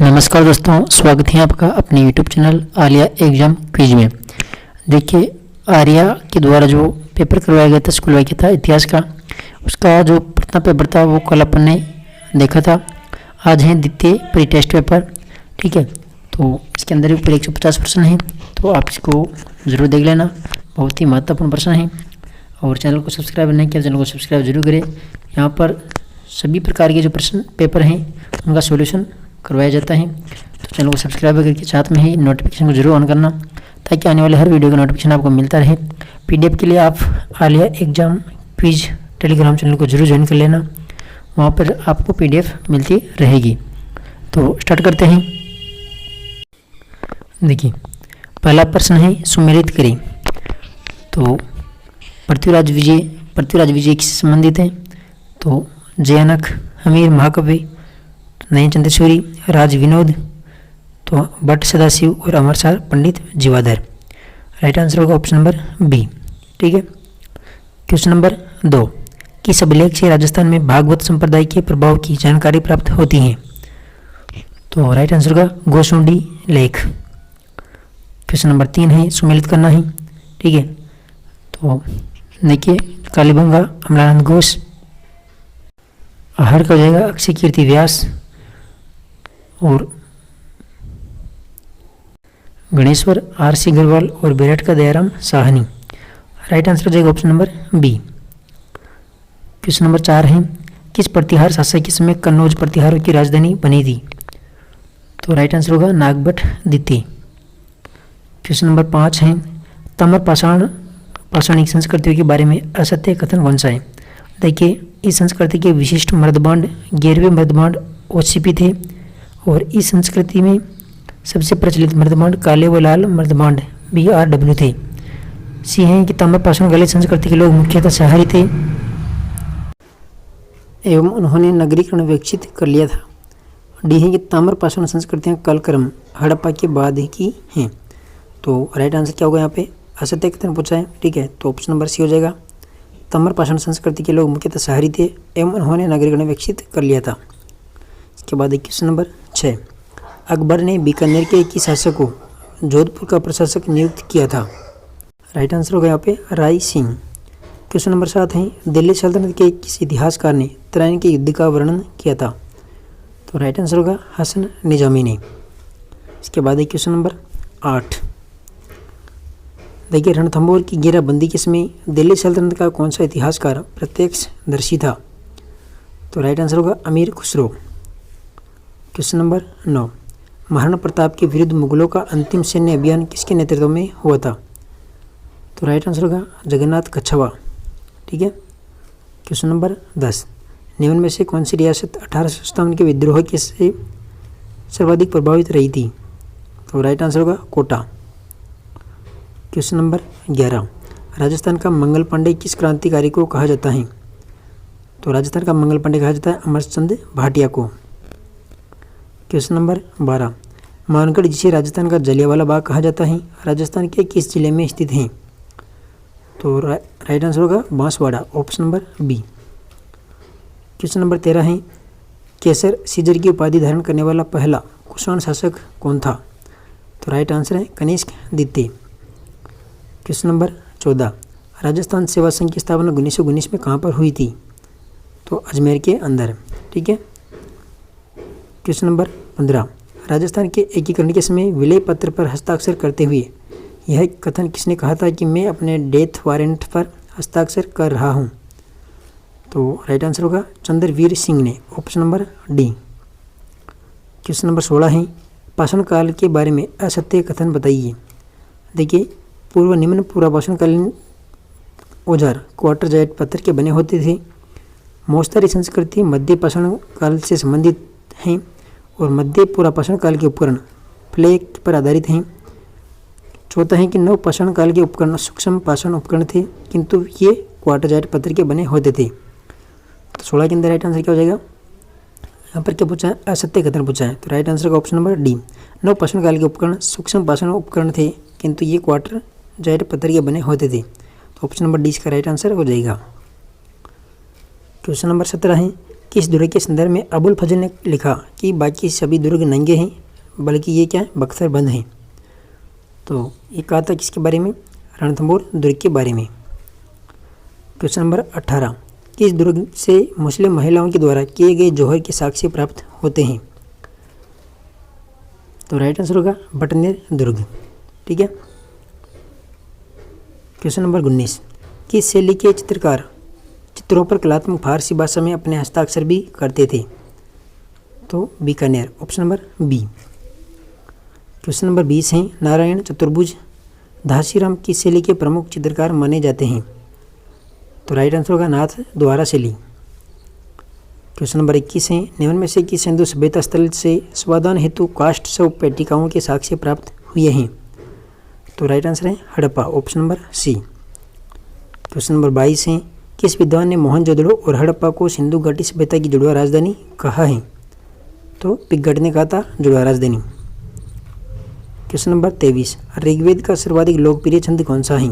नमस्कार दोस्तों, स्वागत है आपका अपने YouTube channel Alia exam quiz में। देखिए, आर्या के द्वारा जो पेपर करवाया गया था, स्कूल वाइज था इतिहास का, उसका जो प्रथम पेपर था वो कल अपन ने देखा था। आज है द्वितीय प्री टेस्ट पेपर। ठीक है, तो इसके अंदर भी पूरे 150 प्रश्न हैं, तो आप इसको ज़रूर देख लेना। बहुत ही महत्वपूर्ण प्रश्न है। और चैनल को सब्सक्राइब नहीं किया, चैनल को सब्सक्राइब जरूर करें। यहाँ पर सभी प्रकार के जो प्रश्न पेपर हैं उनका सॉल्यूशन करवाया जाता है, तो चैनल को सब्सक्राइब करके साथ में ही नोटिफिकेशन को जरूर ऑन करना, ताकि आने वाले हर वीडियो का नोटिफिकेशन आपको मिलता रहे। पीडीएफ के लिए आप Alia exam quiz Telegram channel को जरूर ज्वाइन कर लेना, वहाँ पर आपको पीडीएफ मिलती रहेगी। तो स्टार्ट करते हैं। देखिए, पहला प्रश्न है सुमेलित करें। तो पृथ्वीराज विजय किससे संबंधित है? तो जयानक, हमीर महाकवि, नयन चंद्रसूरी, राज विनोद, तो भट्ट सदाशिव और अमरसार पंडित जीवाधर। राइट आंसर होगा ऑप्शन नंबर बी। ठीक है, क्वेश्चन नंबर 2, किस अभिलेख से राजस्थान में भागवत संप्रदाय के प्रभाव की जानकारी प्राप्त होती है? तो राइट आंसर होगा गोसुंडी लेख। क्वेश्चन नंबर 3 है सुमेलित करना है। ठीक है, तो देखिए, कालीबंगा, अमलानंद घोष, हर का हो जाएगा अक्षय कीर्ति व्यास, और गणेश्वर आर.सी. अग्रवाल, और बेरठ का दयाराम साहनी। राइट आंसर हो जाएगा option number B. Question number 4 है किस प्रतिहार शासक के समय कन्नौज प्रतिहारों की राजधानी बनी थी? तो राइट आंसर होगा नागभट्ट द्वितीय। क्वेश्चन नंबर 5 है ताम्र पाषाणिक संस्कृतियों के बारे में असत्य कथन कौन सा है? देखिए, इस संस्कृति के विशिष्ट मर्दबांड 11वें मर्दबांड ओसीपी थे, और इस संस्कृति में सबसे प्रचलित मर्दबांड काले व लाल मर्दबांड BRW थे। सी हैं कि ताम्रपाषाण गलित संस्कृति के लोग मुख्यतः शहरी थे एवं उन्होंने नगरीकरण विकसित कर लिया था। डी है कि ताम्रपाषाण संस्कृतियाँ कालक्रम हड़प्पा के बाद ही की हैं। तो राइट आंसर क्या होगा? यहाँ पे असत्य कथन पूछा है। ठीक है, तो ऑप्शन नंबर सी हो जाएगा। ताम्रपाषाण संस्कृति के लोग मुख्यतः शहरी थे एवं उन्होंने नगरीकरण विकसित कर लिया था। इसके बाद क्वेश्चन नंबर 6, अकबर ने बीकानेर के एक शासक को जोधपुर का प्रशासक नियुक्त किया था? राइट आंसर होगा यहाँ पे राय सिंह। क्वेश्चन नंबर 7 है दिल्ली सल्तनत के किस इतिहासकार ने तराइन के युद्ध का वर्णन किया था? तो राइट आंसर होगा हसन निजामी ने। इसके बाद क्वेश्चन नंबर 8, देखिए, रणथंभौर की घेराबंदी के समय दिल्ली सल्तनत का कौन सा इतिहासकार प्रत्यक्षदर्शी था? तो राइट आंसर होगा अमीर खुसरो। क्वेश्चन नंबर 9, महाराणा प्रताप के विरुद्ध मुगलों का अंतिम सैन्य अभियान किसके नेतृत्व में हुआ था? तो राइट आंसर होगा जगन्नाथ कच्छावा। ठीक है, क्वेश्चन नंबर 10, निम्न में से कौन सी रियासत 1857 के विद्रोह के से सर्वाधिक प्रभावित रही थी? तो राइट आंसर होगा कोटा। क्वेश्चन नंबर 11, राजस्थान का मंगल पांडे किस क्रांतिकारी को कहा जाता है? तो राजस्थान का मंगल पांडे कहा जाता है अमरचंद भाटिया को। क्वेश्चन नंबर 12, मानगढ़ जिसे राजस्थान का जलियांवाला बाग कहा जाता है, राजस्थान के किस जिले में स्थित है? तो राइट आंसर होगा Banswara, option number B. Question number 13 है केसर सीजर की उपाधि धारण करने वाला पहला कुषाण शासक कौन था? तो राइट आंसर है कनिष्क द्वितीय। क्वेश्चन नंबर 14, राजस्थान सेवा संघ की स्थापना 1919 में कहाँ पर हुई थी? तो अजमेर के अंदर। ठीक है, क्वेश्चन नंबर 15, राजस्थान के एकीकरण के समय विलय पत्र पर हस्ताक्षर करते हुए यह कथन किसने कहा था कि मैं अपने डेथ वारंट पर हस्ताक्षर कर रहा हूं? तो राइट आंसर होगा चंद्रवीर सिंह ने, option number D. Question number 16 है पाषाण काल के बारे में असत्य कथन बताइए। देखिए, पूर्व निम्न पुरापाषाणकालीन औजार क्वार्टर जाइट पत्थर के बने होते थे। मोस्तरी संस्कृति मध्य पाषाण काल से संबंधित हैं, और मध्य पुरापाषाण काल के उपकरण फ्लेक पर आधारित हैं। चौथा है कि नव पाषाण काल के उपकरण सूक्ष्म पाषाण उपकरण थे, किंतु ये क्वार्टर जाइट पत्थर के बने होते थे। तो 16 के अंदर राइट आंसर क्या हो जाएगा? यहाँ पर क्या पूछा है? असत्य कथन पूछा है। तो राइट आंसर का ऑप्शन नंबर डी, नव पाषाण काल के उपकरण सूक्ष्म पाषाण उपकरण थे, किंतु ये क्वार्टर जाइट पत्थर के बने होते थे। तो ऑप्शन नंबर डी इसका राइट आंसर हो जाएगा। क्वेश्चन नंबर 17 है किस दुर्ग के संदर्भ में अबुल फजल ने लिखा कि बाकी सभी दुर्ग नंगे हैं, बल्कि ये क्या है, बख्तर बंद हैं। तो ये कहा था किसके बारे में, रणथंभौर दुर्ग के बारे में। क्वेश्चन नंबर 18, किस दुर्ग से मुस्लिम महिलाओं के द्वारा किए गए जौहर के साक्ष्य प्राप्त होते हैं। तो राइट आंसर होगा बटनेर दुर्ग। ठीक है। क्वेश्चन नंबर 19, किस शैली के चित्रकार चित्रों पर कलात्मक फारसी भाषा में अपने हस्ताक्षर भी करते थे। तो Bikaner, option number B. Question number 20 है, नारायण चतुर्भुज घासीराम किस शैली के प्रमुख चित्रकार माने जाते हैं। तो राइट आंसर होगा नाथ द्वारा शैली। क्वेश्चन नंबर 21 है, निम्न में से किस हिंदू सभ्यता स्थल से स्वादान हेतु काष्ठ शव पेटिकाओं के साक्ष्य प्राप्त हुए हैं। तो राइट आंसर है Harappa, option number C. Question number 22 है, किस विद्वान ने मोहनजोदड़ो और हड़प्पा को सिंधु घाटी सभ्यता की जुड़वा राजधानी कहा है। तो पिगट ने कहा था जुड़वा राजधानी। क्वेश्चन नंबर 23, ऋग्वेद का सर्वाधिक लोकप्रिय छंद कौन सा है।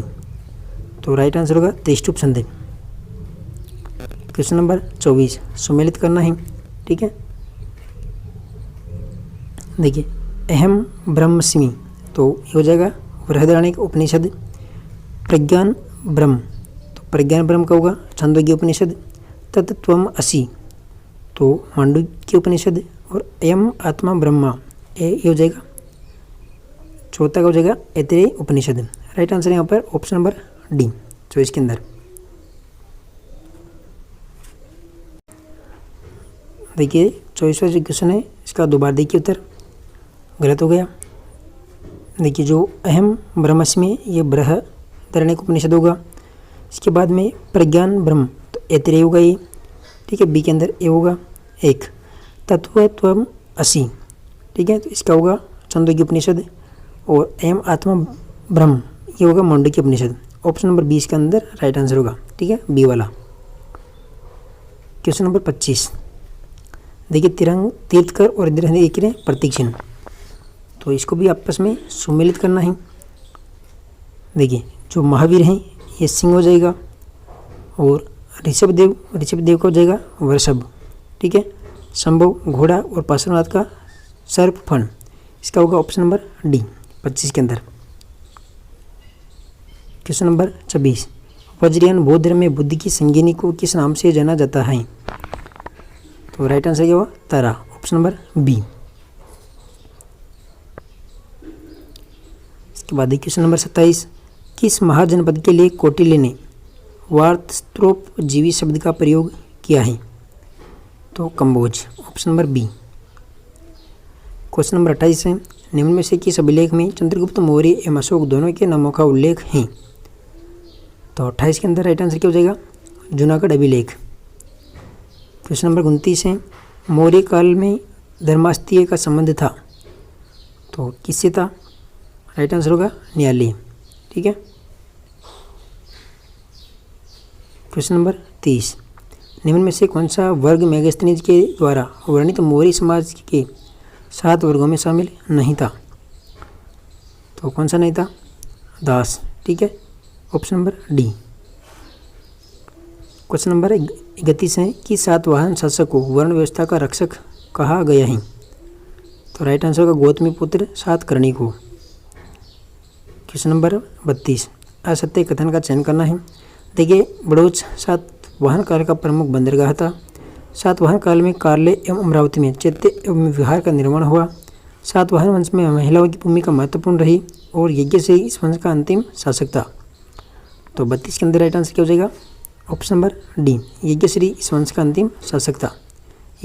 तो राइट आंसर होगा त्रिष्टुप छंद। क्वेश्चन नंबर 24, सुमेलित करना है। ठीक है। देखिए, अहम ब्रह्मस्मि, तो ये हो जाएगा बृहदारण्यक उपनिषद। प्रज्ञान ब्रह्म, तो प्रज्ञान ब्रह्म का होगा छांदोग्य उपनिषद। तत्त्वम असि, तो मांडुक्य उपनिषद। और अयम आत्मा ब्रह्मा, ये हो जाएगा चौथा का हो जाएगा ऐतरेय उपनिषद। राइट आंसर यहाँ पर ऑप्शन नंबर डी 24 के अंदर। देखिए 24वां जो क्वेश्चन है इसका दोबारा देखिए उत्तर गलत हो गया। देखिए जो अहम ब्रह्मस्मि ये बृहदारण्यक उपनिषद होगा। इसके बाद में प्रज्ञान ब्रह्म, तो ऐतरेय होगा ये। ठीक है। बी के अंदर ये होगा एक तत्वत्वम असि। ठीक है। तो इसका होगा छांदोग्य उपनिषद। और अयम आत्मा ब्रह्म ये होगा मांडुक्य उपनिषद। ऑप्शन नंबर 20 के अंदर राइट आंसर होगा। ठीक है, बी वाला। क्वेश्चन नंबर 25, देखिए तिरंग तीर्थकर और इंदिरा गांधी एक ही प्रतीक चिन्ह, तो इसको भी आपस में सुमेलित करना है। देखिए जो महावीर हैं ये सिंह हो जाएगा और ऋषभ देव का हो जाएगा वृषभ। ठीक है। संभव घोड़ा और पार्श्वनाथ का सर्प फण, इसका होगा ऑप्शन नंबर डी 25 के अंदर। क्वेश्चन नंबर 26, वज्रयान बौद्ध धर्म में बुद्ध की संगिनी को किस नाम से जाना जाता है। तो राइट आंसर क्या हुआ तारा, ऑप्शन नंबर बी। इसके बाद क्वेश्चन नंबर 27, किस महाजनपद के लिए कौटिल्य ने वार्तस्त्रोप जीवी शब्द का प्रयोग किया है। तो Kamboj, option number B. Question number 28 है, निम्न में से किस अभिलेख में चंद्रगुप्त मौर्य एवं अशोक दोनों के नामों का उल्लेख है। तो 28 के अंदर राइट आंसर क्या हो जाएगा जूनागढ़ अभिलेख। क्वेश्चन नंबर 29 है, मौर्य काल में धर्मास्तीय का संबंध था, तो किससे था। राइट आंसर होगा न्यायालय। ठीक है। क्वेश्चन नंबर 30, निम्न में से कौन सा वर्ग मेगास्थनीज के द्वारा वर्णित मौर्य समाज के 7 वर्गों में शामिल नहीं था। तो कौन सा नहीं था, दास। ठीक है, option number D. Question number 31 है कि सातवाहन शासक को वर्ण व्यवस्था का रक्षक कहा गया है। तो राइट आंसर होगा गौतमी पुत्र सातकर्णी को। क्वेश्चन नंबर 32, असत्य कथन का चयन करना है। देखिए बड़ौच सातवाहन काल का प्रमुख बंदरगाह था। सातवाहन काल में कार्ले एवं अमरावती में चैत्य एवं विहार का निर्माण हुआ। सातवाहन वंश में महिलाओं की भूमिका महत्वपूर्ण रही और यज्ञ से इस वंश का अंतिम शासक था। तो 32 के अंदर राइट आंसर क्या हो जाएगा ऑप्शन नंबर डी, यज्ञश्री इस वंश का अंतिम शासक था।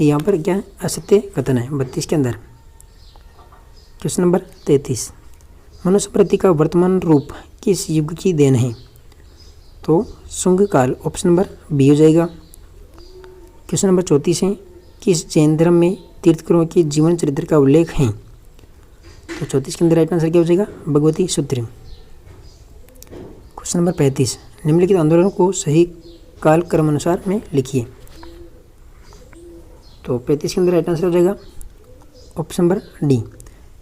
ये यहाँ पर क्या है असत्य कथन है 32 के अंदर। क्वेश्चन नंबर 33, मनुस्मृति का वर्तमान रूप किस युग की देन है। तो शुंग काल, ऑप्शन नंबर बी हो जाएगा। क्वेश्चन नंबर 34 है, किस जैन धर्म में तीर्थंकरों के जीवन चरित्र का उल्लेख है। तो 34 के अंदर राइट आंसर क्या हो जाएगा भगवती सूत्र। क्वेश्चन नंबर 35, निम्नलिखित आंदोलनों को सही काल क्रम अनुसार में लिखिए। तो 35 के अंदर राइट आंसर हो जाएगा ऑप्शन नंबर डी।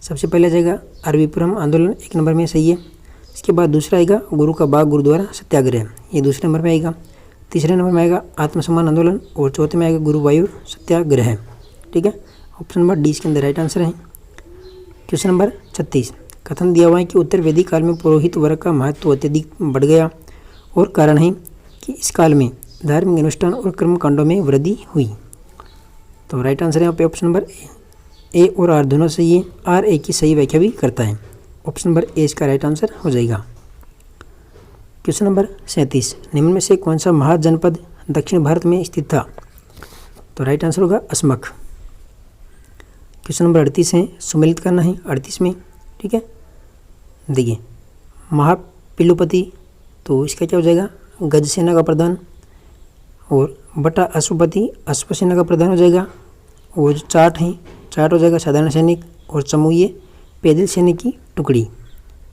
सबसे पहले जाएगा अरबीपुरम आंदोलन 1 नंबर में सही है। इसके बाद दूसरा आएगा गुरु का बाग गुरुद्वारा सत्याग्रह, ये दूसरे नंबर में आएगा। तीसरे नंबर में आएगा आत्मसम्मान आंदोलन और चौथे में आएगा गुरुवायूर सत्याग्रह। ठीक है, ऑप्शन नंबर डी इसके अंदर राइट आंसर है। क्वेश्चन नंबर 36, कथन दिया हुआ है कि उत्तर वैदिक काल में पुरोहित वर्ग का महत्व अत्यधिक बढ़ गया और कारण है कि इस काल में धार्मिक अनुष्ठान और कर्मकांडों में वृद्धि हुई। तो राइट आंसर है यहाँ पे ऑप्शन नंबर ए और आर दोनों सही है। आर ए की सही व्याख्या भी करता है। ऑप्शन नंबर ए इसका राइट आंसर हो जाएगा। क्वेश्चन नंबर 37, निम्न में से कौन सा महाजनपद दक्षिण भारत में स्थित था? तो राइट आंसर होगा असमक। क्वेश्चन नंबर 38 है, सुमेलित करना है 38 में। ठीक है, देखिए महापिलुपति, तो इसका क्या हो जाएगा? गज सेना का प्रधान। और बटा अश्वपति अश्व सेना का प्रधान हो जाएगा। और जो चाट है, चाट हो जाएगा साधारण सैनिक। और चमुये पैदल सैनिक की टुकड़ी।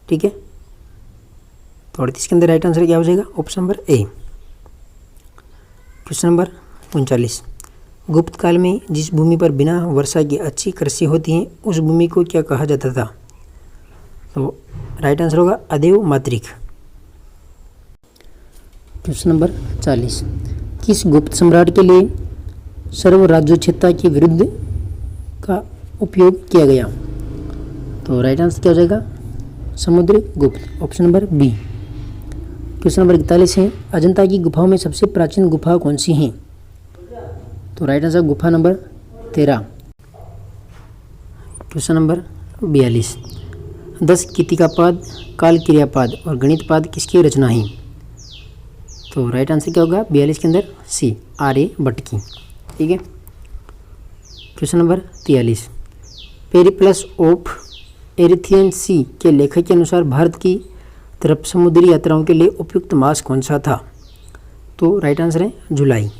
ठीक है, तो 38 के अंदर राइट आंसर क्या हो जाएगा? Option number A. Question number 39, गुप्त काल में जिस भूमि पर बिना वर्षा की अच्छी कृषि होती है उस भूमि को क्या कहा जाता था? तो राइट आंसर होगा अदेव मातृक। क्वेश्चन नंबर 40, किस गुप्त सम्राट के लिए सर्वराज्योच्छिता के विरुद्ध का उपयोग किया गया? तो राइट आंसर क्या हो जाएगा? Samudragupta. Option number B. Question number 41 है, अजंता की गुफाओं में सबसे प्राचीन गुफा कौन सी है? तो राइट आंसर गुफा नंबर 13। क्वेश्चन नंबर 42, 10 गीतिकापाद, काल क्रियापाद और गणित पाद किसकी रचना है? तो राइट आंसर क्या होगा? 42 के अंदर सी, आर्य भट्ट की। ठीक है, क्वेश्चन नंबर 43, पेरिप्लस ऑफ एरिथियन सी के लेखक के अनुसार भारत की तरफ समुद्री यात्राओं के लिए उपयुक्त मास कौन सा था? तो राइट आंसर है जुलाई।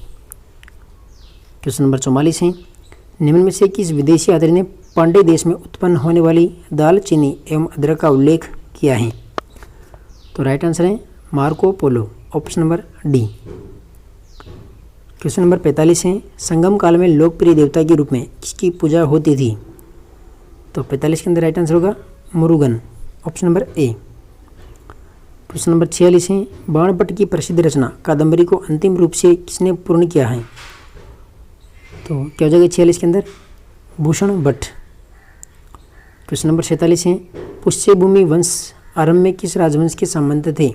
क्वेश्चन नंबर 44 है, निम्न में से किस विदेशी यात्री ने पांडे देश में उत्पन्न होने वाली दाल चीनी एवं अदरक का उल्लेख किया है? तो राइट आंसर है Marco Polo. Option number D. Question number 45 है, संगम काल में लोकप्रिय देवता के रूप में किसकी पूजा होती थी? तो 45 के अंदर राइट आंसर होगा Murugan. Option number A. Question number 46 है, बाणभट्ट की प्रसिद्ध रचना कादम्बरी को अंतिम रूप से किसने पूर्ण किया है? तो क्या हो जाएगा 46 के अंदर? भूषण भट्ट। क्वेश्चन नंबर 47 है, पुष्यभूमि वंश आरंभ में किस राजवंश के संबंध थे?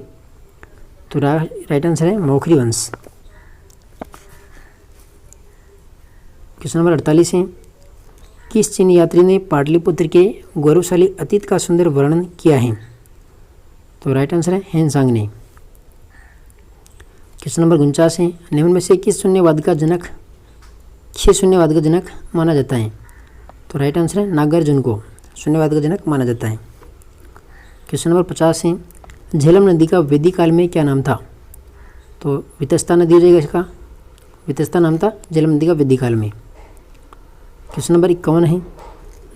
तो राइट आंसर है मौखरी वंश। क्वेश्चन नंबर 48 है, किस चीनी यात्री ने पाटलिपुत्र के गौरवशाली अतीत का सुंदर वर्णन किया है? तो राइट आंसर है हेनसांग ने। क्वेश्चन नंबर 49 है, निम्न में से किस शून्यवाद का जनक माना जाता है? तो राइट आंसर है नागार्जुन को शून्यवाद का जनक माना जाता है। क्वेश्चन नंबर 50 है, झेलम नदी का वैदिक काल में क्या नाम था? तो वितस्ता नदी हो जाएगा इसका, वितस्ता नाम था झेलम नदी का वैदिक काल में। क्वेश्चन नंबर 51 है,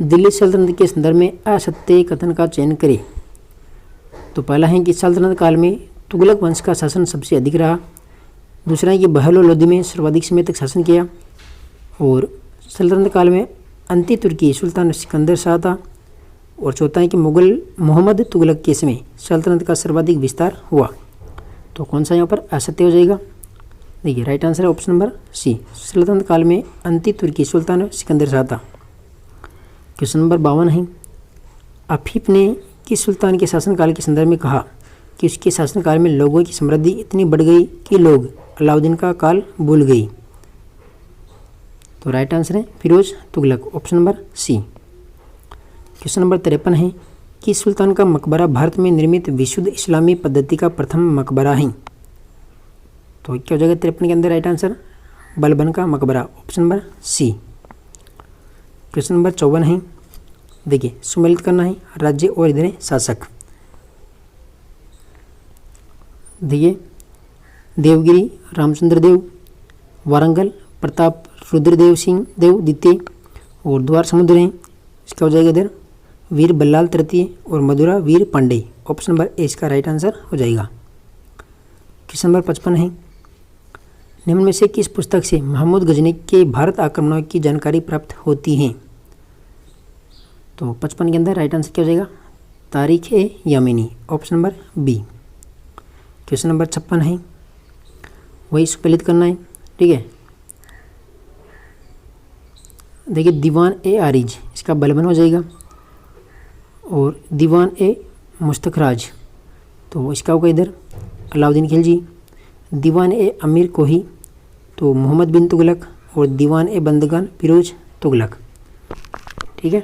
दिल्ली सल्तनत के संदर्भ में असत्य कथन का चयन करें। तो पहला है कि सल्तनत काल में तुगलक वंश का शासन सबसे अधिक रहा। दूसरा है कि बहलो लोदी में सर्वाधिक समय तक शासन किया। और सल्तनत काल में अंती तुर्की सुल्तान सिकंदर शाह था। और चौथा है कि मुगल मोहम्मद तुगलक के समय सल्तनत का सर्वाधिक विस्तार हुआ। तो कौन सा यहाँ पर असत्य हो जाएगा? देखिए राइट आंसर है ऑप्शन नंबर सी, सल्तनत काल में अंती तुर्की सुल्तान सिकंदर शाह था। क्वेश्चन नंबर 52 है, अफीफ ने किस सुल्तान के शासनकाल के संदर्भ में कहा कि उसके शासनकाल में लोगों की समृद्धि इतनी बढ़ गई कि लोग अलाउद्दीन का काल भूल गई? तो राइट आंसर है Firoz Tughlaq. Option number C. Question number 53 है, किस सुल्तान का मकबरा भारत में निर्मित विशुद्ध इस्लामी पद्धति का प्रथम मकबरा है? तो क्या हो जाएगा 53 के अंदर राइट आंसर? बलबन का मकबरा। Option number C. Question number 54 है, देखिए सुमेलित करना है राज्य और इधर शासक। देखिए देवगिरी रामचंद्र देव, वारंगल प्रताप रुद्रदेव सिंह देव द्वितीय और द्वार समुद्र हैं, इसका हो जाएगा इधर वीर बल्लाल तृतीय और मधुरा वीर पांडे। ऑप्शन नंबर ए इसका राइट आंसर हो जाएगा। क्वेश्चन नंबर 55 है, निम्न में से किस पुस्तक से महमूद गजनी के भारत आक्रमणों की जानकारी प्राप्त होती है? तो 55 के अंदर राइट आंसर क्या हो जाएगा? Tarikh e Yamini. Option number B. Question number 56 है, वही सुमेलित करना है। ठीक है, देखिए दीवान ए आरिज, इसका बलबन हो जाएगा, और दीवान ए मुस्तखराज, तो इसका होगा इधर अलाउद्दीन खिलजी। दीवान ए अमीर कोही, तो मोहम्मद बिन तुगलक, और दीवान ए बंदगान फिरोज तुगलक। ठीक है,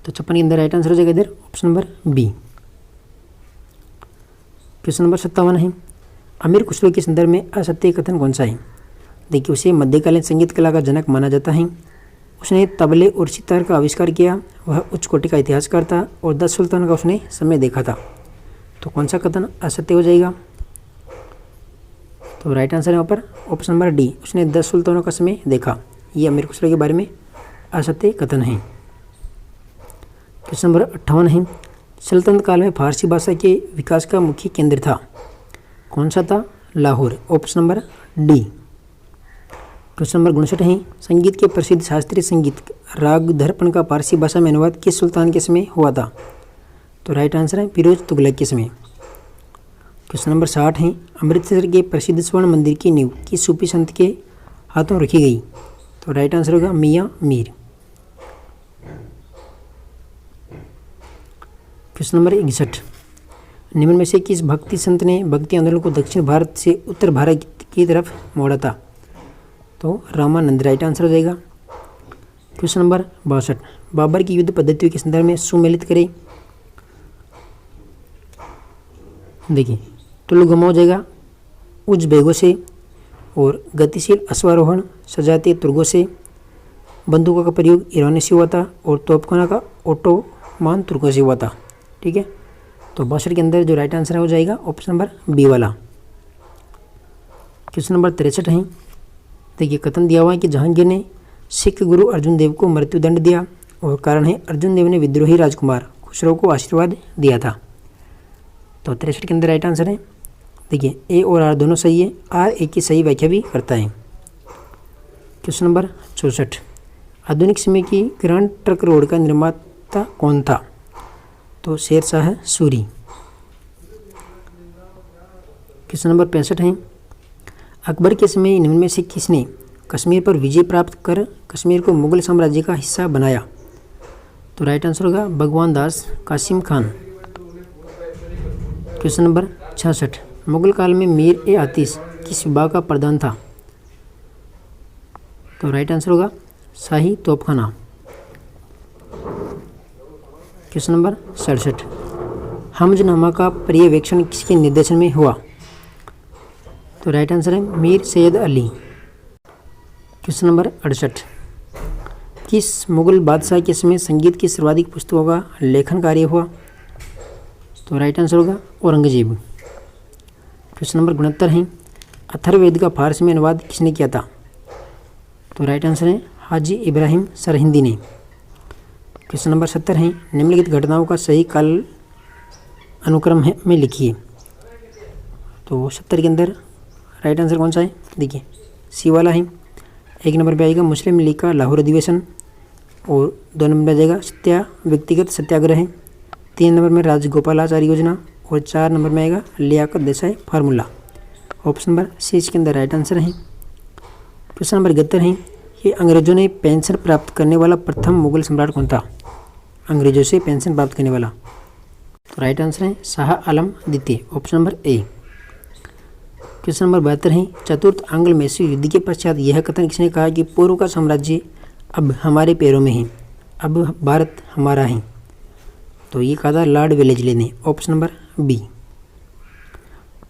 तो 56 के अंदर राइट आंसर हो जाएगा इधर option number B. Question number 57 है, अमीर खुसरो के संदर्भ में असत्य कथन कौन सा है? देखिए, उसे मध्यकालीन संगीत कला का जनक माना जाता है, उसने तबले और सितार का आविष्कार किया, वह उच्च कोटि का इतिहासकार था, और 10 सुल्तान का उसने समय देखा था। तो कौन सा कथन असत्य हो जाएगा? तो राइट आंसर है यहाँ पर ऑप्शन नंबर डी, उसने 10 सुल्तानों का समय देखा। ये अमीर खुसरो के बारे में असत्य कथन है। क्वेश्चन नंबर 58 है, सल्तनत काल में फारसी भाषा के विकास का मुख्य केंद्र था, कौन सा था? Lahore, option number D. Question number 59 है, संगीत के प्रसिद्ध शास्त्रीय संगीत राग दर्पण का फारसी भाषा में अनुवाद किस सुल्तान के समय हुआ था? तो राइट आंसर है फिरोज तुगलक के समय। क्वेश्चन नंबर 60 है, अमृतसर के प्रसिद्ध स्वर्ण मंदिर की नींव किस सूफी संत के हाथों रखी गई? तो राइट आंसर होगा मियाँ मीर। क्वेश्चन नंबर 61, निम्न में से किस भक्ति संत ने भक्ति आंदोलन को दक्षिण भारत से उत्तर भारत की तरफ मोड़ा था? तो रामानंद राइट आंसर हो जाएगा। क्वेश्चन नंबर 62, बाबर की युद्ध पद्धतियों के संदर्भ में सुमेलित करें। देखिए, तुलगमा हो जाएगा उच्च बेगों से, और गतिशील अश्वारोहण सजातीय तुर्गों से, बंदूकों का प्रयोग ईरानी से हुआ था, और तोपखाना का ओटोमान तुर्कों से हुआ था। ठीक है, तो 62 के अंदर जो राइट आंसर हो जाएगा ऑप्शन नंबर बी वाला। क्वेश्चन नंबर 63 है, देखिए कथन दिया हुआ है कि जहांगीर ने सिख गुरु अर्जुन देव को मृत्युदंड दिया, और कारण है अर्जुन देव ने विद्रोही राजकुमार खुसरो को आशीर्वाद दिया था। तो 63 के अंदर राइट आंसर है, देखिए ए और आर दोनों सही है, आर ए की सही व्याख्या भी करता है। क्वेश्चन नंबर 64, आधुनिक समय की ग्रांड ट्रक रोड का निर्माता कौन था? तो शेरशाह सूरी। क्वेश्चन नंबर 65 है, अकबर के समय निम्न में से किसने कश्मीर पर विजय प्राप्त कर कश्मीर को मुगल साम्राज्य का हिस्सा बनाया? तो राइट आंसर होगा भगवान दास कासिम खान। क्वेश्चन नंबर 66, मुगल काल में मीर ए आतिश किस विभाग का प्रधान था? तो राइट आंसर होगा शाही तोपखाना। क्वेश्चन नंबर 67, हमजनामा का पर्यवेक्षण किसके निर्देशन में हुआ? तो राइट आंसर है मीर सैयद अली। क्वेश्चन नंबर 68, किस मुगल बादशाह के समय संगीत की सर्वाधिक पुस्तकों का लेखन कार्य हुआ? तो राइट आंसर होगा औरंगजेब। क्वेश्चन नंबर 69 है, अथर्ववेद का फारसी में अनुवाद किसने किया था? तो राइट आंसर है हाजी इब्राहिम सरहिंदी ने। क्वेश्चन नंबर 70 है, निम्नलिखित घटनाओं का सही काल अनुक्रम में लिखिए। तो 70 के अंदर राइट आंसर कौन सा है? देखिए सी वाला है। 1 नंबर पे आएगा मुस्लिम लीग का लाहौर अधिवेशन, और 2 नंबर पे आ जाएगा व्यक्तिगत सत्याग्रह है, 3 नंबर में राजगोपालाचारी योजना, और 4 नंबर में आएगा Liaquat Desai formula. Option number C इसके अंदर राइट आंसर है। क्वेश्चन नंबर 71 है, ये अंग्रेजों ने पेंशन प्राप्त करने वाला प्रथम मुगल सम्राट कौन था? अंग्रेजों से पेंशन प्राप्त करने वाला, तो राइट आंसर है शाह आलम द्वितीय, option number A. Question number 72 है, चतुर्थ आंग्ल मैसूर युद्ध के पश्चात यह कथन किसने कहा कि पूर्व का साम्राज्य अब हमारे पैरों में है, अब भारत हमारा है? तो ये कहा था लॉर्ड वेलेस्ली ने, option number B.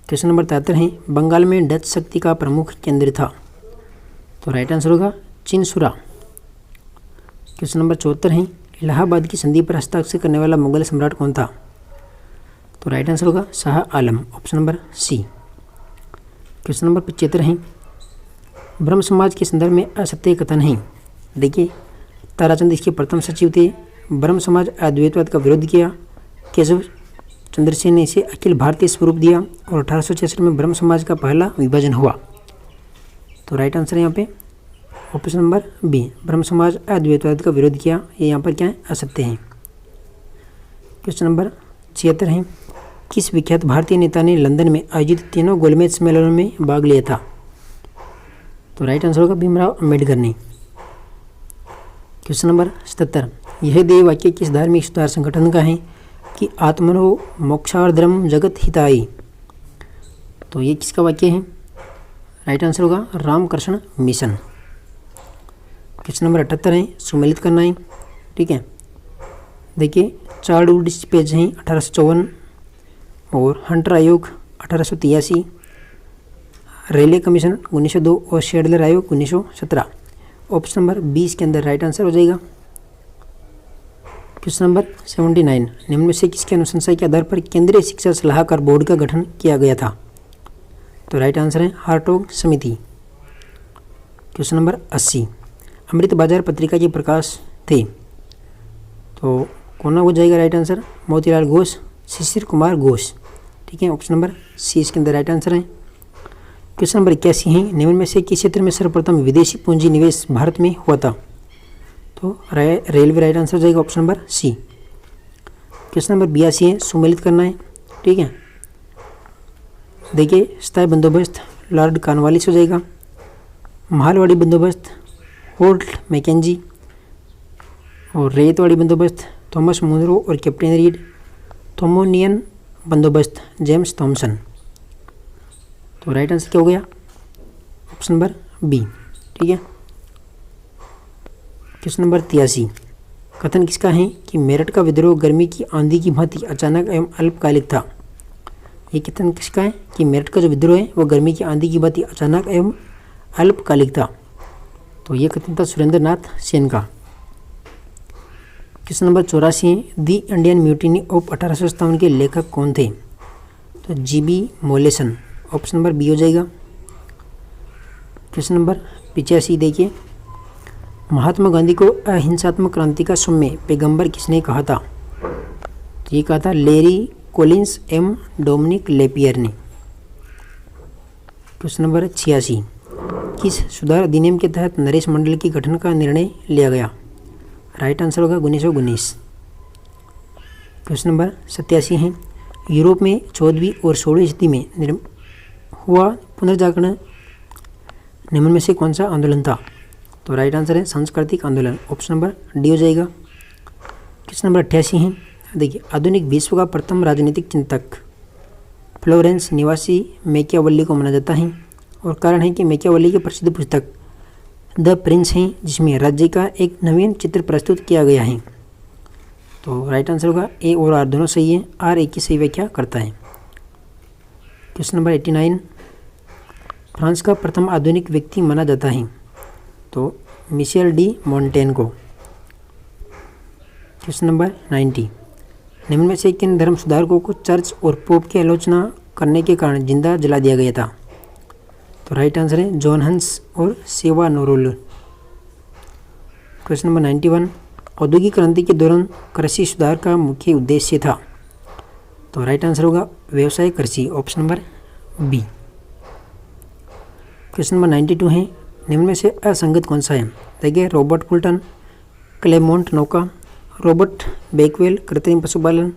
Question number 73 है, बंगाल में डच शक्ति का प्रमुख केंद्र था? तो राइट आंसर होगा चिनसुरा। क्वेश्चन नंबर 74 है, इलाहाबाद की संधि पर हस्ताक्षर करने वाला मुगल सम्राट कौन था? तो राइट आंसर होगा Shah Alam, option number C. Question number 75 है, ब्रह्म समाज के संदर्भ में असत्य कथन है। देखिए ताराचंद इसके प्रथम सचिव थे, ब्रह्म समाज अद्वैतवाद का विरोध किया, केशव चंद्र सेन ने इसे अखिल भारतीय स्वरूप दिया, और 1866 में ब्रह्म समाज का पहला विभाजन हुआ। तो राइट आंसर है यहाँ पे ऑप्शन नंबर बी, ब्रह्म समाज अद्वैतवाद का विरोध किया, ये यहाँ पर क्या है? असत्य है। क्वेश्चन नंबर 76 है, किस विख्यात भारतीय नेता ने लंदन में आयोजित तीनों गोलमेज सम्मेलनों में भाग लिया था? तो राइट आंसर होगा भीमराव अम्बेडकर ने। क्वेश्चन नंबर 77, यह ध्येय वाक्य किस धार्मिक सुधार संगठन का है कि आत्मनो मोक्षार्धम जगत हिताय? तो ये किसका वाक्य है? राइट आंसर होगा रामकृष्ण मिशन। क्वेश्चन नंबर 78 है, सुमेलित करना है। ठीक है, देखिए चार्ल्ड पेज हैं 1854 और हंटर आयोग 1883, रेले कमीशन 1902 और शेडलर आयोग 1917। ऑप्शन नंबर 20 के अंदर राइट आंसर हो जाएगा। क्वेश्चन नंबर 79, निम्न में से किसकी अनुशंसा के आधार पर केंद्रीय शिक्षा सलाहकार बोर्ड का गठन किया गया था? तो राइट आंसर है हार्टोग समिति। क्वेश्चन नंबर 80, अमृत बाजार पत्रिका के प्रकाश थे? तो कौन हो जाएगा राइट आंसर? मोतीलाल घोष, शिशिर कुमार घोष। ठीक है, ऑप्शन नंबर सी इसके अंदर राइट आंसर है। क्वेश्चन नंबर 81 है, निम्न में से किस क्षेत्र में सर्वप्रथम विदेशी पूंजी निवेश भारत में हुआ था? तो रेलवे राइट आंसर हो जाएगा option number C. Question number 82 है, सुमेलित करना है। ठीक है, देखिए स्थायी बंदोबस्त लॉर्ड कॉर्नवालिस हो जाएगा, मालवाड़ी बंदोबस्त होल्ट मैकेंजी, और रेतवाड़ी बंदोबस्त थॉमस मुनरो और कैप्टन रीड, थोमोनियन बंदोबस्त जेम्स थॉमसन। तो राइट आंसर क्या हो गया? Option number B. ठीक है, क्वेश्चन नंबर 83, कथन किसका है कि मेरठ का विद्रोह गर्मी की आंधी की भांति अचानक एवं अल्पकालिक था? ये कथन किसका है कि मेरठ का जो विद्रोह है वो गर्मी की आंधी की भांति अचानक एवं अल्पकालिक था? तो ये कथन था सुरेंद्र नाथ सेन का। क्वेश्चन नंबर 84 है, दी इंडियन म्यूटिनी ऑफ 1857 के लेखक कौन थे? तो जीबी मोलेसन। ऑप्शन नंबर बी हो जाएगा। क्वेश्चन नंबर 85 देखिए, महात्मा गांधी को अहिंसात्मक क्रांति का सौम्य पैगंबर किसने कहा था? तो ये कहा था लेरी कोलिंस एम डोमिनिक लेपियर ने। क्वेश्चन नंबर 86, किस सुधार अधिनियम के तहत नरेश मंडल के गठन का निर्णय लिया गया? राइट आंसर होगा 1919। क्वेश्चन नंबर 87 है, यूरोप में 14वीं और 16वीं सदी में हुआ पुनर्जागरण निम्न में से कौन सा आंदोलन था? तो राइट आंसर है सांस्कृतिक आंदोलन। ऑप्शन नंबर डी हो जाएगा। क्वेश्चन नंबर 88 है, देखिए आधुनिक विश्व का प्रथम राजनीतिक चिंतक फ्लोरेंस निवासी मैकियावेली को माना जाता है, और कारण है कि मैकियावेली की प्रसिद्ध पुस्तक द प्रिंस है जिसमें राज्य का एक नवीन चित्र प्रस्तुत किया गया है। तो राइट आंसर होगा ए और आर दोनों सही है, आर एक की सही व्याख्या करता है। क्वेश्चन नंबर 89, फ्रांस का प्रथम आधुनिक व्यक्ति माना जाता है? तो मिशेल डी मोंटेन को। क्वेश्चन नंबर 90, निम्न में से किन धर्म सुधारकों को चर्च और पोप की आलोचना करने के कारण जिंदा जला दिया गया था? तो राइट आंसर है जॉन हंस और सेवा नोरोल। क्वेश्चन नंबर 91, औद्योगिक क्रांति के दौरान कृषि सुधार का मुख्य उद्देश्य था? तो राइट आंसर होगा व्यवसाय कृषि। Option number B. Question number 92 है, निम्न में से असंगत कौन सा है? देखिए रॉबर्ट फुल्टन क्लेमोंट नौका, रॉबर्ट बेकवेल कृत्रिम पशुपालन,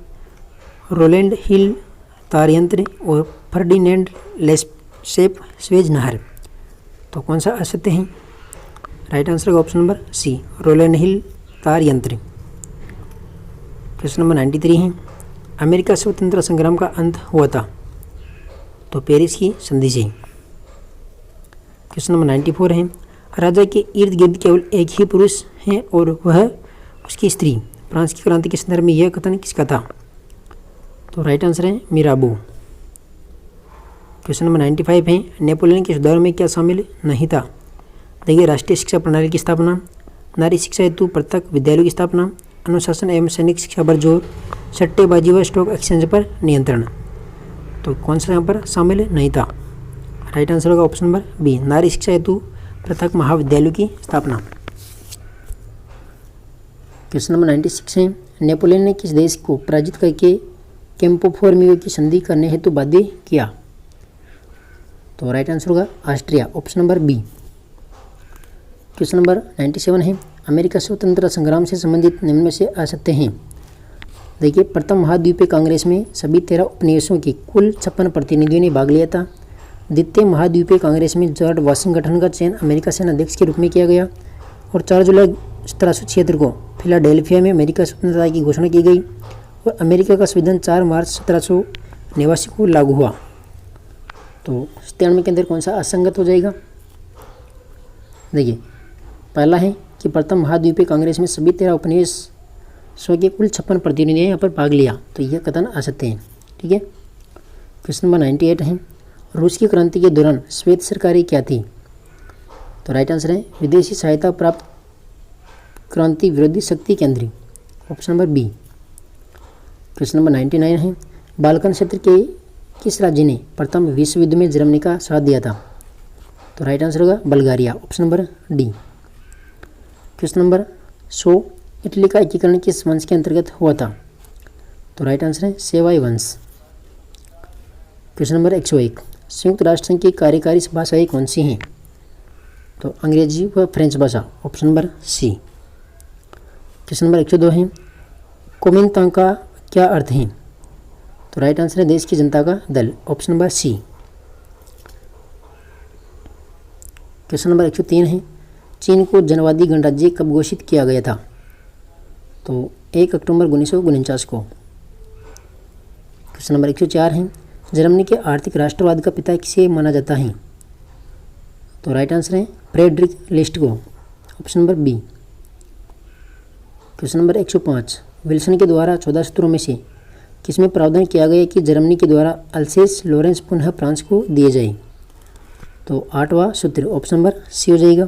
रोलैंड हिल तार यंत्र और फर्डिनेंड लेस्सेप स्वेज नहर। तो कौन सा असत्य है? राइट आंसर होगा ऑप्शन नंबर सी रोलैंड हिल तार यंत्र। क्वेश्चन नंबर 93 है, अमेरिका स्वतंत्रता संग्राम का अंत हुआ था? तो पेरिस की संधि से। क्वेश्चन नंबर 94 है, राजा के इर्द गिर्द केवल एक ही पुरुष है और वह उसकी स्त्री। फ्रांस की क्रांति के संदर्भ में यह कथन किसका था? तो राइट आंसर है मिराबो। क्वेश्चन नंबर 95 है, नेपोलियन के सुधारों में क्या शामिल नहीं था? देखिए राष्ट्रीय शिक्षा प्रणाली की स्थापना, नारी शिक्षा हेतु पृथक विद्यालयों की स्थापना, अनुशासन एवं सैनिक शिक्षा पर जोर, सट्टेबाजी व स्टॉक एक्सचेंज पर नियंत्रण। तो कौन सा यहाँ पर शामिल नहीं था? राइट आंसर होगा ऑप्शन नंबर बी नारी शिक्षा हेतु पृथक महाविद्यालयों की स्थापना। क्वेश्चन नंबर 96 है, नेपोलियन ने किस देश को पराजित करके कैंपो फॉर्मियो की संधि करने हेतु बाध्य किया? तो राइट आंसर होगा Austria. Option number B. Question number 97 है, अमेरिका स्वतंत्रता संग्राम से संबंधित निम्न में से असत्य हैं? देखिए, प्रथम महाद्वीपीय कांग्रेस में सभी 13 उपनिवेशों के कुल 56 प्रतिनिधियों ने भाग लिया था। द्वितीय महाद्वीपीय कांग्रेस में जॉर्ज वाशिंगटन का चयन अमेरिका सेनाध्यक्ष के रूप में किया गया और 4 जुलाई 1776 को फिलाडेल्फिया में अमेरिका स्वतंत्रता की घोषणा की गई और अमेरिका का संविधान 4 मार्च 1789 को लागू हुआ। तो 93 के अंदर कौन सा असंगत हो जाएगा? देखिए, पहला है कि प्रथम महाद्वीपीय कांग्रेस में सभी 13 उपनिवेशों के कुल 56 प्रतिनिधियों ने यहाँ पर भाग लिया, तो यह कथन असत्य है। ठीक है। क्वेश्चन नंबर 98 है, रूस की क्रांति के दौरान श्वेत सरकारें क्या थी? तो राइट आंसर है विदेशी सहायता प्राप्त क्रांति विरोधी शक्ति केंद्र, option number B. Question number 99 है, बाल्कन क्षेत्र के किस राज्य ने प्रथम विश्व युद्ध में जर्मनी का साथ दिया था? तो राइट आंसर होगा Bulgaria, option number D. Question number 100, Italy का एकीकरण किस वंश के अंतर्गत हुआ था? तो राइट आंसर है सेवाई वंश। क्वेश्चन नंबर 101, संयुक्त राष्ट्र संघ की कार्यकारी भाषाएं कौन सी हैं? तो अंग्रेजी व फ्रेंच भाषा, option number C. Question number 102 है, कोमिंतांग का क्या अर्थ है? तो राइट आंसर है देश की जनता का दल, option number C. Question number 103 है, चीन को जनवादी गणराज्य कब घोषित किया गया था? तो 1 अक्टूबर 1949 को। क्वेश्चन नंबर 104 है, जर्मनी के आर्थिक राष्ट्रवाद का पिता किसे माना जाता है? तो राइट आंसर है फ्रेडरिक लिस्ट को, option number B. Question number 105, Wilson के द्वारा 14 सूत्रों में से किसमें प्रावधान किया गया कि जर्मनी के द्वारा अल्सेस लॉरेंस पुनः फ्रांस को दिए जाए? तो 8वां सूत्र, ऑप्शन नंबर सी हो जाएगा।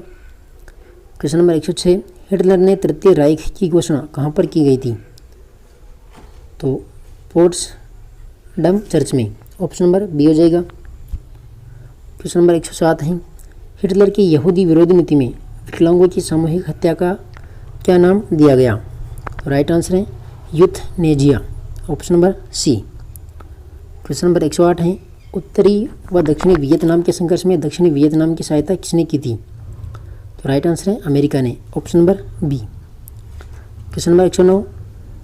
क्वेश्चन नंबर 106, हिटलर ने तृतीय राइख की घोषणा कहाँ पर की गई थी? तो पोट्सडम चर्च में, ऑप्शन नंबर बी हो जाएगा। क्वेश्चन नंबर 107 है, हिटलर की यहूदी विरोधी नीति में विकलांगों की सामूहिक हत्या का क्या नाम दिया गया? तो राइट आंसर है euthanasia, option number C. Question number 108 है, उत्तरी व दक्षिणी वियतनाम के संघर्ष में दक्षिणी वियतनाम की सहायता किसने की थी? तो राइट आंसर है अमेरिका ने, option number B. Question number 109,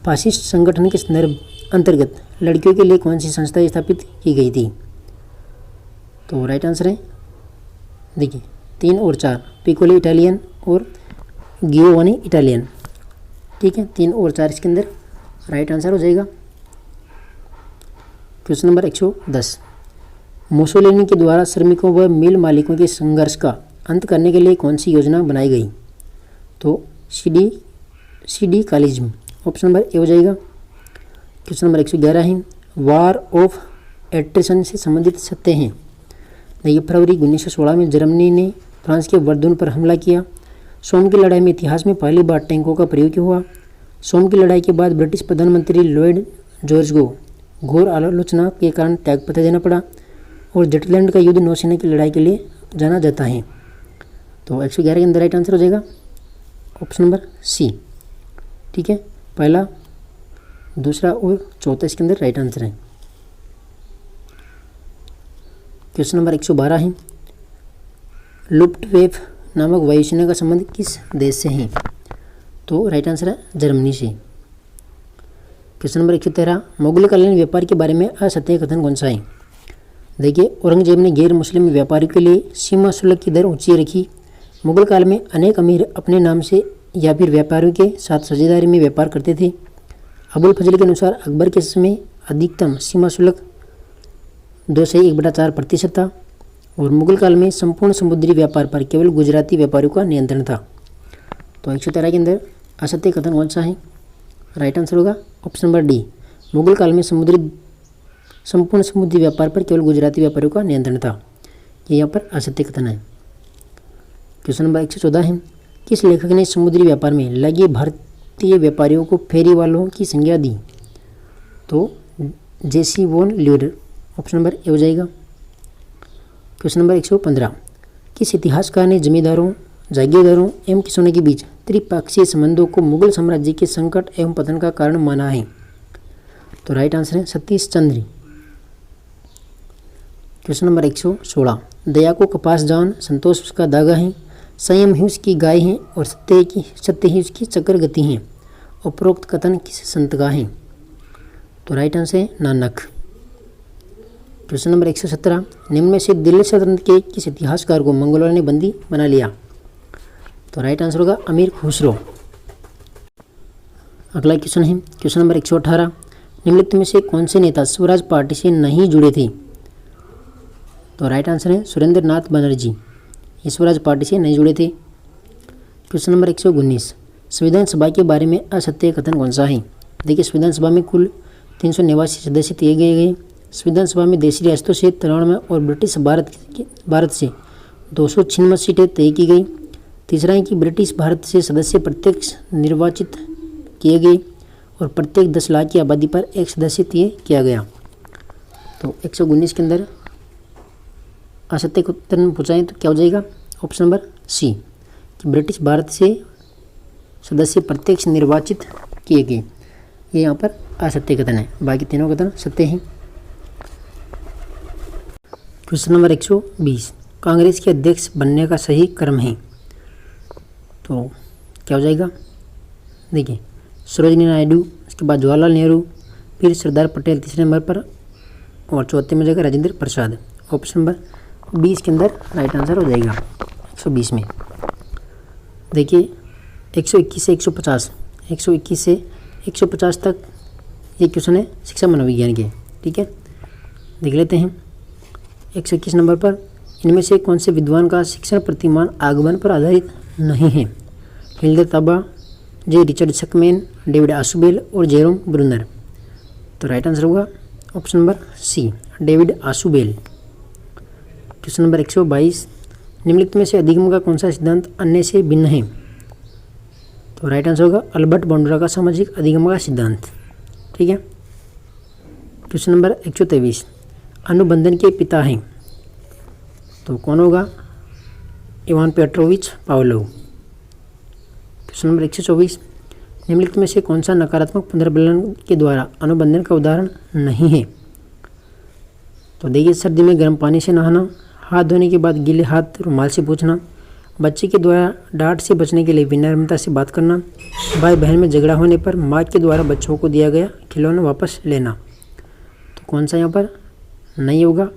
fascist संगठन के संदर्भ अंतर्गत लड़कियों के लिए कौन सी संस्था स्थापित की गई थी? तो राइट आंसर है देखिए 3 और 4, पिकोली इटालियन और गियोवानी इटालियन। ठीक है, 3 और 4 इसके अंदर राइट आंसर हो जाएगा। क्वेश्चन नंबर 110, मुसोलिनी के द्वारा श्रमिकों व मिल मालिकों के संघर्ष का अंत करने के लिए कौन सी योजना बनाई गई? तो सिंडिकालिज्म, ऑप्शन नंबर ए हो जाएगा। क्वेश्चन नंबर 111 है, वार ऑफ एट्रिशन से संबंधित सत्य हैं। देखिए, फरवरी 1916 में जर्मनी ने फ्रांस के वर्दुन पर हमला किया। सोम की लड़ाई में इतिहास में पहली बार टैंकों का प्रयोग हुआ। सोम की लड़ाई के बाद ब्रिटिश प्रधानमंत्री लॉयड जॉर्ज को घोर आलोचना के कारण त्यागपत्र देना पड़ा और जटलैंड का युद्ध नौसेना की लड़ाई के लिए जाना जाता है। तो 111 के अंदर राइट आंसर हो जाएगा ऑप्शन नंबर सी। ठीक है, पहला, दूसरा और चौथा इसके अंदर राइट आंसर है। क्वेश्चन नंबर 112 है, लुफ्टवेफ नामक वायुसेना का संबंध किस देश से है? तो राइट आंसर है जर्मनी से। क्वेश्चन नंबर 113, मुगलकालीन व्यापार के बारे में असत्य कथन कौन सा है? देखिए, औरंगजेब ने गैर मुस्लिम व्यापारियों के लिए सीमा शुल्क की दर ऊंची रखी। मुगल काल में अनेक अमीर अपने नाम से या फिर व्यापारियों के साथ साझेदारी में व्यापार करते थे। अबुल फजल के अनुसार अकबर के समय अधिकतम सीमा शुल्क 2 से 1/4% था और मुगल काल में संपूर्ण समुद्री व्यापार पर केवल गुजराती व्यापारियों का नियंत्रण था। तो 113 के अंदर असत्य कथन कौन सा है? राइट आंसर होगा ऑप्शन नंबर डी। मुगल काल में संपूर्ण समुद्री व्यापार पर केवल गुजराती व्यापारियों का नियंत्रण था। ये यहाँ पर असत्य कथन है। क्वेश्चन नंबर 114 है, किस लेखक ने समुद्री व्यापार में लगे भारतीय व्यापारियों को फेरी वालों की संज्ञा दी? तो जेसी वॉन ल्यूडर, ऑप्शन नंबर ए हो जाएगा। क्वेश्चन नंबर 115, किस इतिहासकार ने जमींदारों, जागीरदारों एवं किसानों के बीच त्रिपक्षीय संबंधों को मुगल साम्राज्य के संकट एवं पतन का कारण माना है? तो राइट आंसर है सतीश चंद्र। क्वेश्चन नंबर 116, दया को कपास जान, संतोष उसका धागा है, संयम ही उसकी गाय है और सत्य ही उसकी चक्र गति है। उपरोक्त कथन किस संत का है? तो राइट आंसर है नानक। क्वेश्चन नंबर 117, निम्न में से दिल्ली सल्तनत के किस इतिहासकार को मंगोलों ने बंदी बना लिया? तो राइट आंसर होगा अमीर खुसरो। अगला क्वेश्चन है क्वेश्चन नंबर 118, निम्नलिखित में से कौन से नेता स्वराज पार्टी से नहीं जुड़े थे? तो राइट आंसर है सुरेंद्र नाथ बनर्जी, ये स्वराज पार्टी से नहीं जुड़े थे। क्वेश्चन नंबर 119, संविधान सभा के बारे में असत्य कथन कौन सा है? देखिए, संविधान सभा में कुल 389 सदस्य तय किए गए। संविधान सभा में देशी रियासतों से 93 और ब्रिटिश भारत से 296 सीटें तय की गई। तीसरा है कि ब्रिटिश भारत से सदस्य प्रत्यक्ष निर्वाचित किए गए और प्रत्येक 10 लाख की आबादी पर एक सदस्य तय किया गया। तो 119 के अंदर असत्य कथन पूछाएं तो क्या हो जाएगा? ऑप्शन नंबर सी, कि ब्रिटिश भारत से सदस्य प्रत्यक्ष निर्वाचित किए गए, ये यहाँ पर असत्य कथन है, बाकी तीनों कथन सत्य हैं। क्वेश्चन नंबर 120, कांग्रेस के अध्यक्ष बनने का सही क्रम है? तो क्या हो जाएगा? देखिए, सरोजिनी नायडू, उसके बाद जवाहरलाल नेहरू, फिर सरदार पटेल तीसरे नंबर पर और चौथे में जाएगा राजेंद्र प्रसाद। ऑप्शन नंबर 20 के अंदर राइट आंसर हो जाएगा 120 में। देखिए, 121 से 150, 121 से 150 तक ये क्वेश्चन है शिक्षा मनोविज्ञान के, ठीक है। देख लेते हैं 121 नंबर पर, इनमें से कौन से विद्वान का शिक्षण प्रतिमान आगमन पर आधारित नहीं है? हिल्डर ताबा, जे रिचर्ड शकमैन, डेविड आशुबेल और जेरोम ब्रूनर। तो राइट आंसर होगा option number C, David Ausubel. Question number 122, निम्नलिखित में से अधिगम का कौन सा सिद्धांत अन्य से भिन्न है? तो राइट आंसर होगा अल्बर्ट बांडुरा का सामाजिक अधिगम का सिद्धांत, ठीक है। क्वेश्चन नंबर 123, अनुबंधन के पिता हैं? तो कौन होगा? Ivan Petrovich Pavlov. Question number 124, निम्नलिखित में से कौन सा नकारात्मक पुनर्बलन के द्वारा अनुबंधन का उदाहरण नहीं है? तो देखिए, सर्दी में गर्म पानी से नहाना, हाथ धोने के बाद गीले हाथ रुमाल से पोंछना, बच्चे के द्वारा डांट से बचने के लिए विनम्रता से बात करना, भाई बहन में झगड़ा होने पर माँ के द्वारा बच्चों को दिया गया खिलौना वापस लेना। तो कौन सा यहाँ पर नहीं होगा?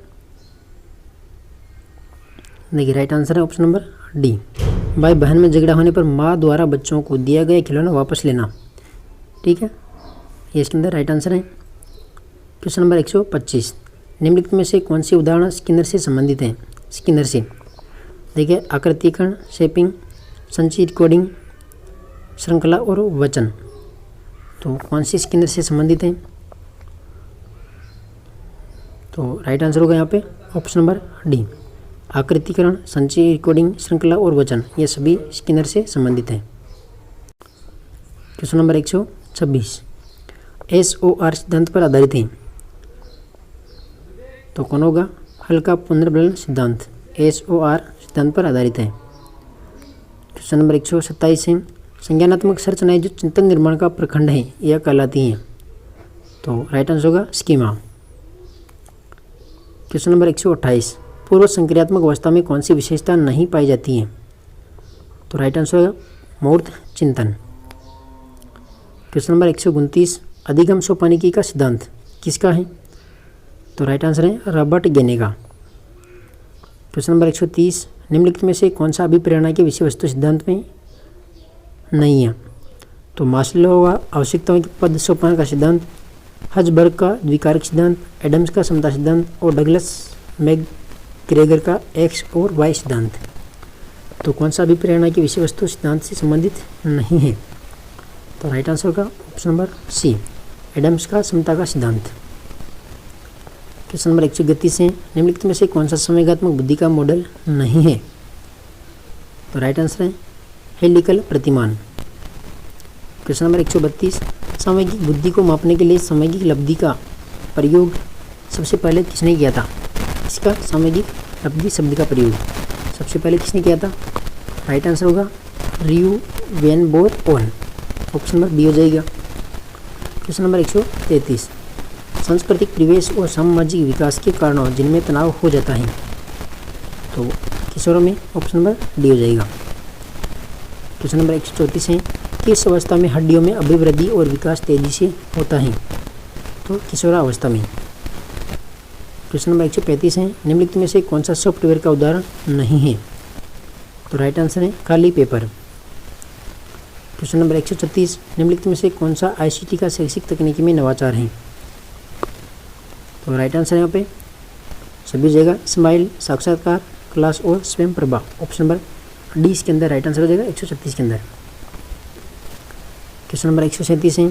देखिए, राइट आंसर है ऑप्शन नंबर डी, भाई बहन में झगड़ा होने पर माँ द्वारा बच्चों को दिया गया खिलौना वापस लेना, ठीक है, ये इसके अंदर राइट आंसर है। क्वेश्चन नंबर 125, निम्नलिखित में से कौन सी उदाहरण स्किनर से संबंधित हैं? स्किनर से देखिए, आकृतिकरण, शेपिंग, संचित कोडिंग, श्रृंखला और वचन। तो कौन सी स्किनर से संबंधित हैं? तो राइट आंसर होगा यहाँ पे ऑप्शन नंबर डी, आकृतिकरण, संचय, रिकॉर्डिंग, श्रृंखला और वचन, ये सभी स्किनर से संबंधित हैं। क्वेश्चन नंबर 126, SOR सिद्धांत पर आधारित है? तो कौन होगा? हल्का पुनर्बलन सिद्धांत, SOR सिद्धांत पर आधारित है। क्वेश्चन नंबर 127 है, संज्ञानात्मक संरचनाएं जो चिंतन निर्माण का प्रखंड है यह कहलाती हैं? तो राइट आंसर होगा स्कीमा। क्वेश्चन नंबर 128, पूर्व संक्रियात्मक अवस्था में कौन सी विशेषता नहीं पाई जाती है? तो राइट आंसर होगा मूर्त चिंतन। क्वेश्चन नंबर 129, अधिगम सोपानिकी का सिद्धांत किसका है? तो राइट आंसर है रॉबर्ट गेने का। क्वेश्चन नंबर 130, निम्नलिखित में से कौन सा अभिप्रेरणा के विषय वस्तु सिद्धांत में नहीं है? तो मास्लो का आवश्यकताओं के पद सोपान का सिद्धांत, हर्ट्जबर्ग का द्विकारक सिद्धांत, एडम्स का समता सिद्धांत और डगलस मैकग्रेगर का X और Y सिद्धांत। तो कौन सा अभिप्रेरणा की विषय वस्तु सिद्धांत से संबंधित नहीं है? तो राइट आंसर का ऑप्शन नंबर सी, एडम्स का समता का सिद्धांत। क्वेश्चन नंबर 131 है, निम्नलिखित में से कौन सा संवेगात्मक बुद्धि का मॉडल नहीं है? तो राइट आंसर है हेलिकल प्रतिमान। क्वेश्चन नंबर 132, सामयिक बुद्धि को मापने के लिए सामयिक लब्धि का प्रयोग सबसे पहले किसने किया था? इसका सामयिक लब्धि शब्द का प्रयोग सबसे पहले किसने किया था? राइट आंसर होगा Reuven Bar On, option number B हो जाएगा। क्वेश्चन नंबर 133, सांस्कृतिक परिवेश और सामाजिक विकास के कारणों जिनमें तनाव हो जाता है? तो किशोरों में ऑप्शन नंबर डी हो जाएगा। क्वेश्चन नंबर 134 है, किस अवस्था में हड्डियों में अभिवृद्धि और विकास तेजी से होता है? तो किशोरावस्था में। क्वेश्चन नंबर 135 है, निम्नलिखित में से कौन सा सॉफ्टवेयर का उदाहरण नहीं है? तो राइट आंसर है काली पेपर। क्वेश्चन नंबर 136, निम्नलिखित में से कौन सा आईसीटी का शैक्षिक तकनीकी में नवाचार है? तो राइट आंसर है यहाँ पे सभी जगह स्माइल, साक्षात्कार, क्लास और स्वयं प्रभा। ऑप्शन नंबर डी इसके अंदर राइट आंसर हो जाएगा 136 के अंदर। क्वेश्चन नंबर 137 है,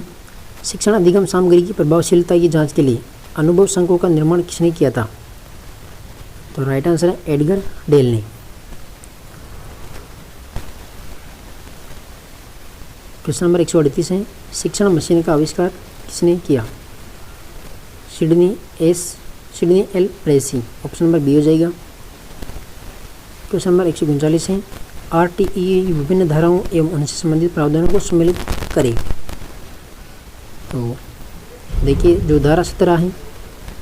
शिक्षण अधिगम सामग्री की प्रभावशीलता की जांच के लिए अनुभव संघों का निर्माण किसने किया था? तो राइट आंसर है एडगर डेल ने। क्वेश्चन नंबर 138 है, शिक्षण मशीन का आविष्कार किसने किया? Sidney L Pressey. Option number B हो जाएगा। क्वेश्चन नंबर 139 है, आरटीई विभिन्न धाराओं एवं उनसे संबंधित प्रावधानों को सम्मिलित करे। तो देखिए जो धारा 17 है ये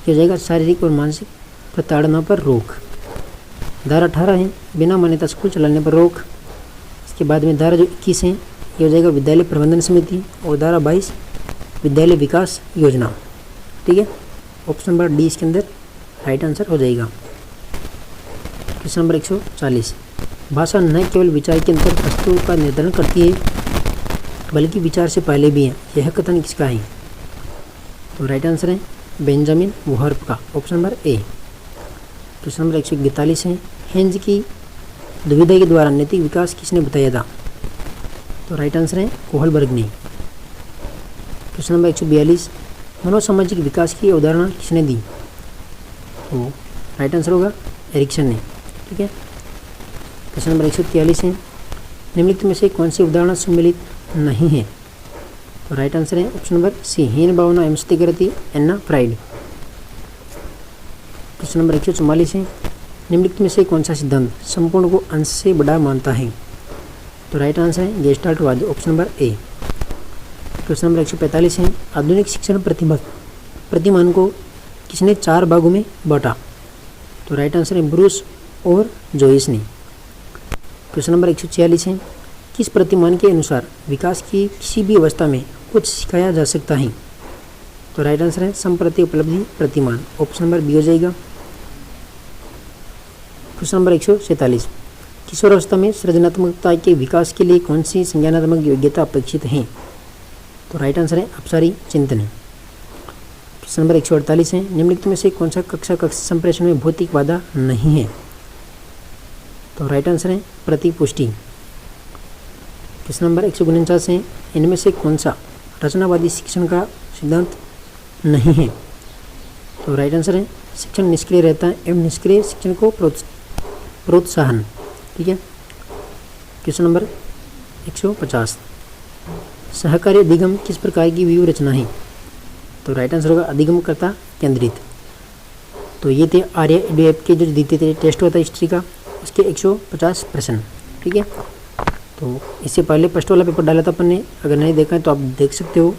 हो जाएगा शारीरिक और मानसिक प्रताड़ना पर रोक। धारा 18 है, बिना मान्यता स्कूल चलाने पर रोक। इसके बाद में धारा जो 21 है ये हो जाएगा विद्यालय प्रबंधन समिति। और धारा 22 विद्यालय विकास योजना। ठीक है, ऑप्शन नंबर डी इसके अंदर राइट आंसर हो जाएगा। क्वेश्चन नंबर 140, भाषा न केवल विचार के अंतर वस्तु का निर्धारण करती है बल्कि विचार से पहले भी है, यह कथन किसका है? तो राइट आंसर है बेंजामिन वुहर्फ का। Option number A. Question number 141 है, हेंज की दुविधा के द्वारा नैतिक विकास किसने बताया था? तो राइट आंसर है कोहलबर्ग ने। क्वेश्चन नंबर 142, मनोसामाजिक विकास की अवधारणा किसने दी? तो राइट आंसर होगा एरिक्सन ने। ठीक है, क्वेश्चन नंबर 143 है, निम्नलिखित में से कौन सी अवधारणा सम्मिलित नहीं है? तो राइट आंसर है ऑप्शन नंबर सी, हीन भावना एवं स्थितिगति एन्ना फ्राइड। क्वेश्चन नंबर 144 है, निम्नलिखित में से कौन सा सिद्धांत संपूर्ण को अंश से बड़ा मानता है? तो राइट आंसर है गेस्टाल्टवाद। Option number A. Question number 145 है, आधुनिक शिक्षण प्रतिमान को किसने 4 भागों में बांटा? तो राइट आंसर है ब्रूस और जोइस ने। क्वेश्चन नंबर 146 है, किस प्रतिमान के अनुसार विकास की किसी भी अवस्था में कुछ सिखाया जा सकता है? तो राइट आंसर है संप्रति उपलब्धि प्रतिमान। ऑप्शन नंबर बी हो जाएगा। क्वेश्चन नंबर 147, किशोरावस्था में सृजनात्मकता के विकास के लिए कौन सी संज्ञानात्मक योग्यता अपेक्षित है? तो राइट आंसर है अपसारी चिंतन। क्वेश्चन नंबर 148 है, निम्नलिखित में से कौन सा कक्षा संप्रेषण में भौतिक बाधा नहीं है? तो राइट आंसर है प्रतिपुष्टि। क्वेश्चन नंबर 149 है, इनमें से कौन सा रचनावादी शिक्षण का सिद्धांत नहीं है? तो राइट आंसर है शिक्षण निष्क्रिय रहता है एवं निष्क्रिय शिक्षण को प्रोत्साहन। ठीक है, क्वेश्चन नंबर 150, सहकारी अधिगम किस प्रकार की व्यूह रचना है? तो राइट आंसर होगा अधिगमकर्ता केंद्रित। तो ये थे आर्या एडुएप के जो देते थे टेस्ट होता है हिस्ट्री का, उसके 150 प्रश्न। ठीक है, तो इससे पहले फर्स्ट वाला पेपर डाला था अपन ने, अगर नहीं देखा है तो आप देख सकते हो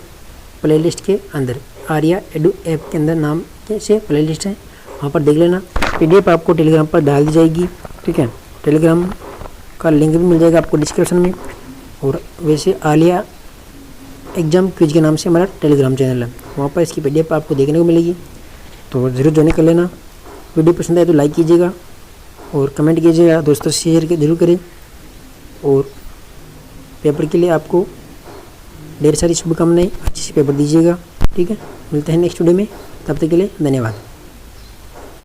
प्लेलिस्ट के अंदर, आर्या एडुएप के अंदर नाम से प्लेलिस्ट है, वहाँ पर देख लेना। PDF आपको टेलीग्राम पर डाल दी जाएगी। ठीक है, टेलीग्राम का लिंक भी मिल जाएगा आपको डिस्क्रिप्शन में। और वैसे आलिया एग्जाम क्विज के नाम से हमारा टेलीग्राम चैनल है, वहाँ पर इसकी PDF आपको देखने को मिलेगी, तो ज़रूर ज्वाइन कर लेना। वीडियो पसंद आए तो लाइक कीजिएगा और कमेंट कीजिएगा, दोस्तों से शेयर जरूर करें। और पेपर के लिए आपको ढेर सारी शुभकामनाएं, अच्छे से पेपर दीजिएगा। ठीक है, मिलते हैं नेक्स्ट वीडियो में, तब तक के लिए धन्यवाद।